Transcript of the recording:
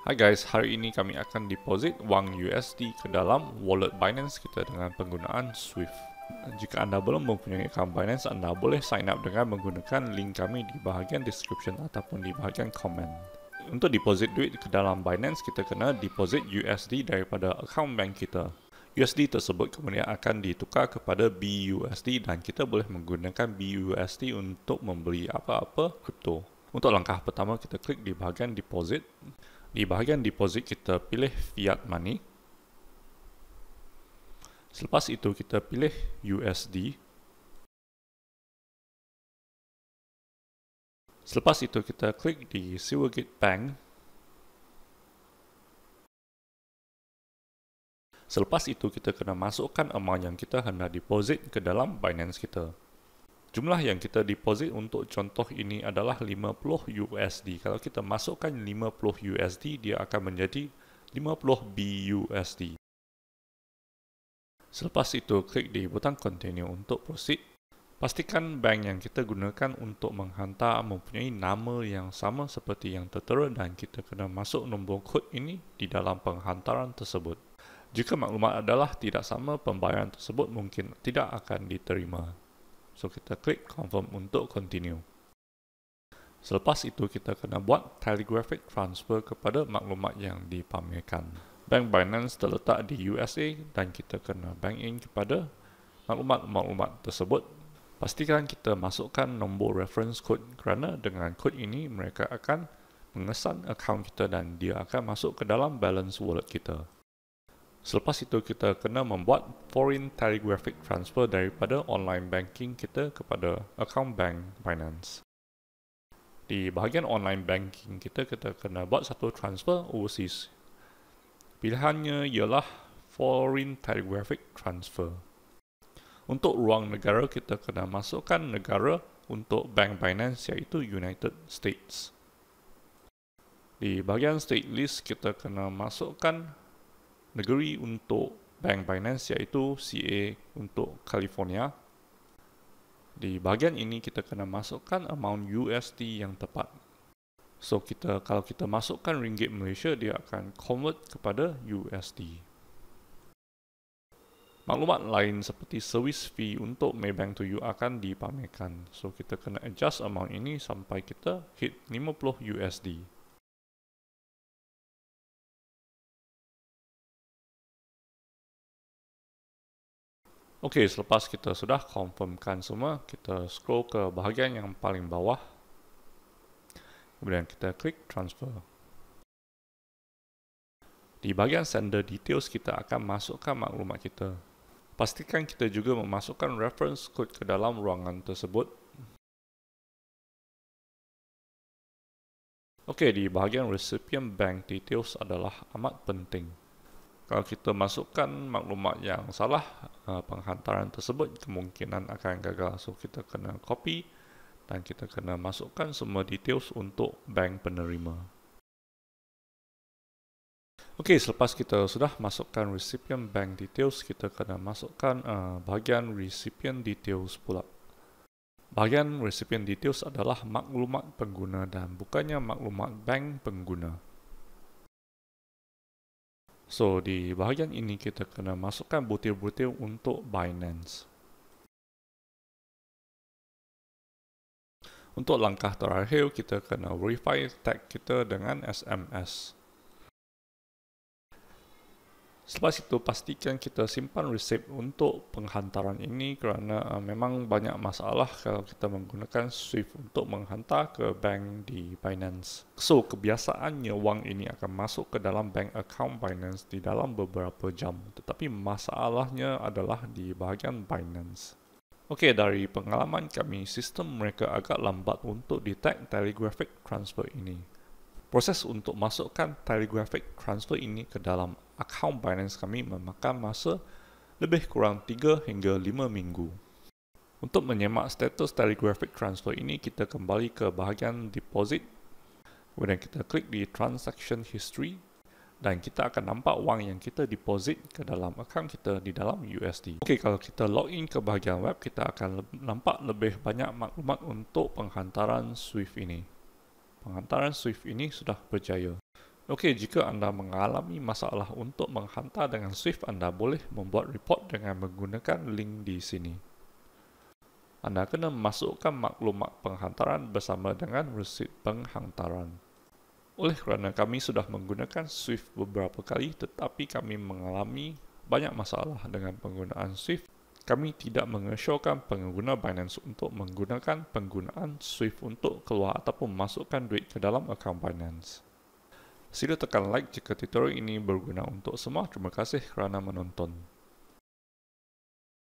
Hai guys, hari ini kami akan deposit wang USD ke dalam wallet Binance kita dengan penggunaan Swift. Jika Anda belum mempunyai account Binance, Anda boleh sign up dengan menggunakan link kami di bahagian description ataupun di bahagian komen. Untuk deposit duit ke dalam Binance, kita kena deposit USD daripada account bank kita. USD tersebut kemudian akan ditukar kepada BUSD dan kita boleh menggunakan BUSD untuk membeli apa-apa kripto. Untuk langkah pertama, kita klik di bahagian deposit. Di bahagian deposit, kita pilih fiat money. Selepas itu, kita pilih USD. Selepas itu, kita klik di Silvergate Bank. Selepas itu, kita kena masukkan amount yang kita hendak deposit ke dalam Binance kita. Jumlah yang kita deposit untuk contoh ini adalah 50 USD. Kalau kita masukkan 50 USD, dia akan menjadi 50 BUSD. Selepas itu, klik di butang continue untuk proceed. Pastikan bank yang kita gunakan untuk menghantar mempunyai nama yang sama seperti yang tertera dan kita kena masuk nombor kod ini di dalam penghantaran tersebut. Jika maklumat adalah tidak sama, pembayaran tersebut mungkin tidak akan diterima. So, kita klik confirm untuk continue. Selepas itu, kita kena buat telegraphic transfer kepada maklumat yang dipamerkan. Bank Binance terletak di USA dan kita kena bank in kepada maklumat-maklumat tersebut. Pastikan kita masukkan nombor reference code kerana dengan kod ini mereka akan mengesan akaun kita dan dia akan masuk ke dalam balance wallet kita. Selepas itu, kita kena membuat foreign telegraphic transfer daripada online banking kita kepada akaun bank Binance. Di bahagian online banking kita kena buat satu transfer overseas. Pilihannya ialah foreign telegraphic transfer. Untuk ruang negara, kita kena masukkan negara untuk bank Binance iaitu United States. Di bahagian state list, kita kena masukkan negeri untuk bank Binance iaitu CA untuk California. Di bahagian ini kita kena masukkan amount USD yang tepat. So kalau kita masukkan ringgit Malaysia, dia akan convert kepada USD. Maklumat lain seperti service fee untuk Maybank to You akan dipamerkan. So kita kena adjust amount ini sampai kita hit 50 USD. Okey, selepas kita sudah confirmkan semua, kita scroll ke bahagian yang paling bawah. Kemudian kita klik transfer. Di bahagian sender details, kita akan masukkan maklumat kita. Pastikan kita juga memasukkan reference code ke dalam ruangan tersebut. Okey, di bahagian recipient bank details adalah amat penting. Kalau kita masukkan maklumat yang salah, penghantaran tersebut kemungkinan akan gagal. So, kita kena copy dan kita kena masukkan semua details untuk bank penerima. Okey, selepas kita sudah masukkan recipient bank details, kita kena masukkan bahagian recipient details pula. Bahagian recipient details adalah maklumat pengguna dan bukannya maklumat bank pengguna. So, di bahagian ini kita kena masukkan butir-butir untuk Binance. Untuk langkah terakhir, kita kena verify tag kita dengan SMS. Selepas itu, pastikan kita simpan resip untuk penghantaran ini kerana memang banyak masalah kalau kita menggunakan Swift untuk menghantar ke bank di Binance. So, kebiasaannya wang ini akan masuk ke dalam bank account Binance di dalam beberapa jam. Tetapi masalahnya adalah di bahagian Binance. Okey, dari pengalaman kami, sistem mereka agak lambat untuk detect telegraphic transfer ini. Proses untuk masukkan telegraphic transfer ini ke dalam akaun Binance kami memakan masa lebih kurang 3 hingga 5 minggu. Untuk menyemak status telegraphic transfer ini, kita kembali ke bahagian deposit. Kemudian kita klik di transaction history dan kita akan nampak wang yang kita deposit ke dalam akaun kita di dalam USD. Okey, kalau kita login ke bahagian web, kita akan nampak lebih banyak maklumat untuk penghantaran Swift ini. Penghantaran Swift ini sudah berjaya. Okey, jika anda mengalami masalah untuk menghantar dengan Swift, anda boleh membuat report dengan menggunakan link di sini. Anda kena masukkan maklumat penghantaran bersama dengan resit penghantaran. Oleh kerana kami sudah menggunakan Swift beberapa kali tetapi kami mengalami banyak masalah dengan penggunaan Swift, kami tidak mengesyorkan pengguna Binance untuk menggunakan penggunaan Swift untuk keluar ataupun masukkan duit ke dalam akaun Binance. Sila tekan like jika tutorial ini berguna untuk semua. Terima kasih kerana menonton.